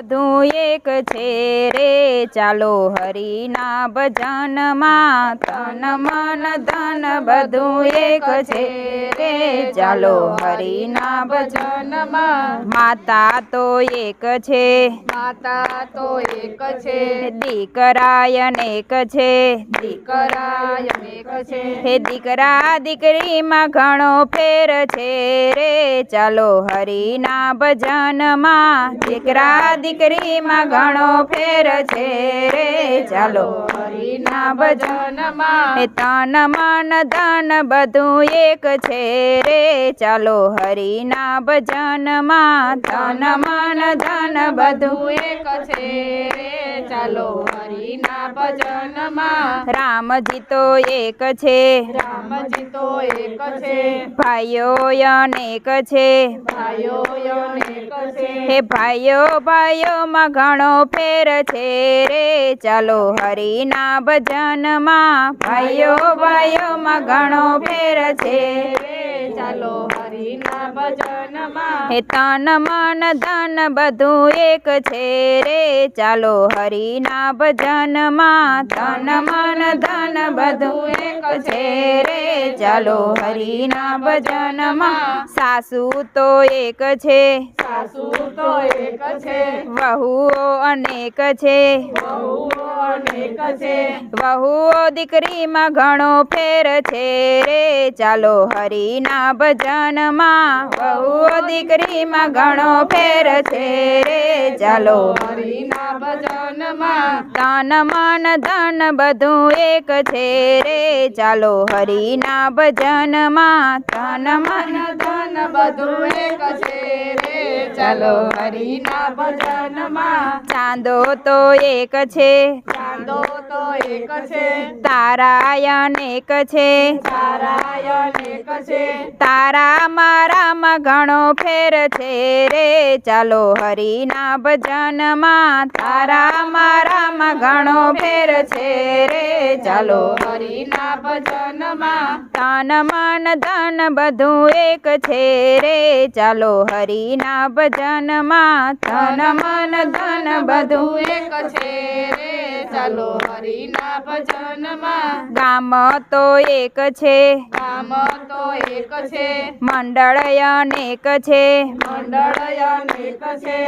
બધું એક છે રે ચાલો હરિના ભજનમાં તન મન ધન બધું એક છે રે ચાલો હરિના ભજનમાં માતા તો એક છે માતા તો એક છે દીકરાય અનેક છે દીકરાય અનેક છે હે દીકરા દીકરીમાં ઘણો ફેર છે રે ચાલો હરિના ભજનમાં દીકરા દીકરીમાં ઘણો ફેર છે રે ચાલો હરિના ભજનમાં હે તન મન ધન બધું એક છે રે ચાલો હરિના ભજનમાં તન મન ધન બધું એક છે રે ચાલો હરિના ભજનમાં રામજી તો એક છે રામજી તો એક છે ભાઈઓ અનેક છે ભાઈઓ અનેક છે હે ભાઈઓ ભાઈઓમાં ઘણો ફેર છે રે ચાલો હરિના ભજનમાં ભાઈઓ ભાઈઓમાં ઘણો ફેર છે રે ચાલો હરિના ભજનમાં હે તન મન ધન બધું એક છે રે ચાલો હરિના ભજનમાં તન મન ધન બધું એક છે રે ચાલો હરિના ભજનમાં સાસુ તો એક છે સાસુ તો એક છે વહુઓ અનેક છે વહુઓ અનેક છે વહુઓ દીકરીમાં ઘણો ફેર છે રે ચાલો હરિના ભજનમાં વહુઓ દીકરીમાં ઘણો ફેર છે રે ચાલો હરિના ભજનમાં તન મન ધન બધું એક છે રે ચાલો હરિના ભજનમાં તન મન ધન બધું એક છે રે ચાલો હરિના ભજનમાં ચાંદો તો એક છે ચાંદો તો એક છે તારા અનેક છે તારા અનેક છે તારા મારામાં ઘણો ફેર છે રે ચાલો હરિના ભજનમાં તારા મારામાં ઘણો ફેર છે રે ચાલો હરિના ભજનમાં તન મન ધન બધું એક છે રે ચાલો હરિના ભજનમાં તન મન ધન બધું એક છે રે ચાલો હરિના ભજનમાં ગામ તો એક છે ગામ તો એક છે મંડળ અનેક છે મંડળ અનેક છે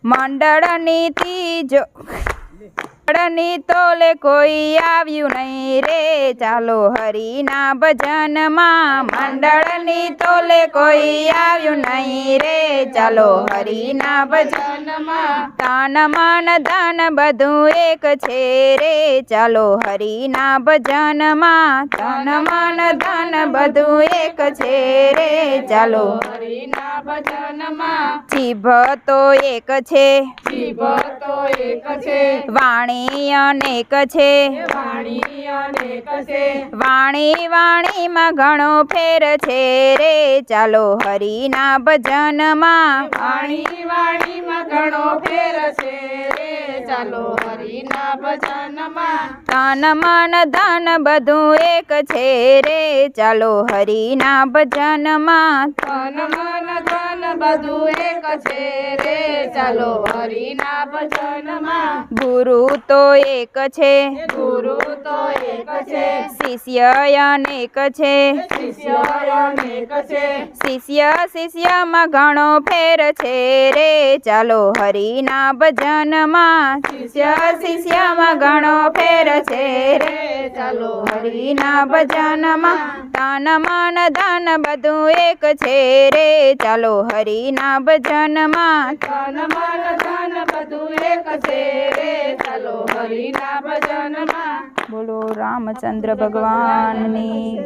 મંડળ નીતિ જો મંડળની તોલે કોઈ આવ્યું નહીં રે ચાલો હરિના ભજનમાં મંડળની તોલે કોઈ આવ્યું નહીં રે ચાલો હરિના ભજનમાં તન મન ધન બધું એક છે રે ચાલો હરિના ભજનમાં તન મન ધન બધું એક છે રે ચાલો હરિના ભજનમાં જીભ તો એક છે જીભ તો એક છે વાણી અનેક છે વાણી અનેક છે વાણીમાં ઘણો ફેર છે રે ચાલો હરિના ભજનમાં વાણીમાં ઘણો ફેર છે રે ચાલો હરિના ભજનમાં તન મન ધન બધું એક છે રે ચાલો હરિના ભજનમાં તન મન ધન બધું એક છે રે ચાલો હરિના ભજનમાં ગુરુ તો એક છે ગુરુ તો એક છે શિષ્ય અનેક છે શિષ્ય અનેક છે શિષ્યમાં ઘણો ફેર છે રે ચાલો હરિના ભજનમાં શિષ્યમાં ઘણો ફેર છે રે ચાલો હરિના ભજનમાં તન મન ધન બધું એક છે રે ચાલો હરિના ભજનમાં તન મન ધન બધું એક છે રે ચાલો હરિના ભજનમાં બોલો રામચંદ્ર ભગવાનની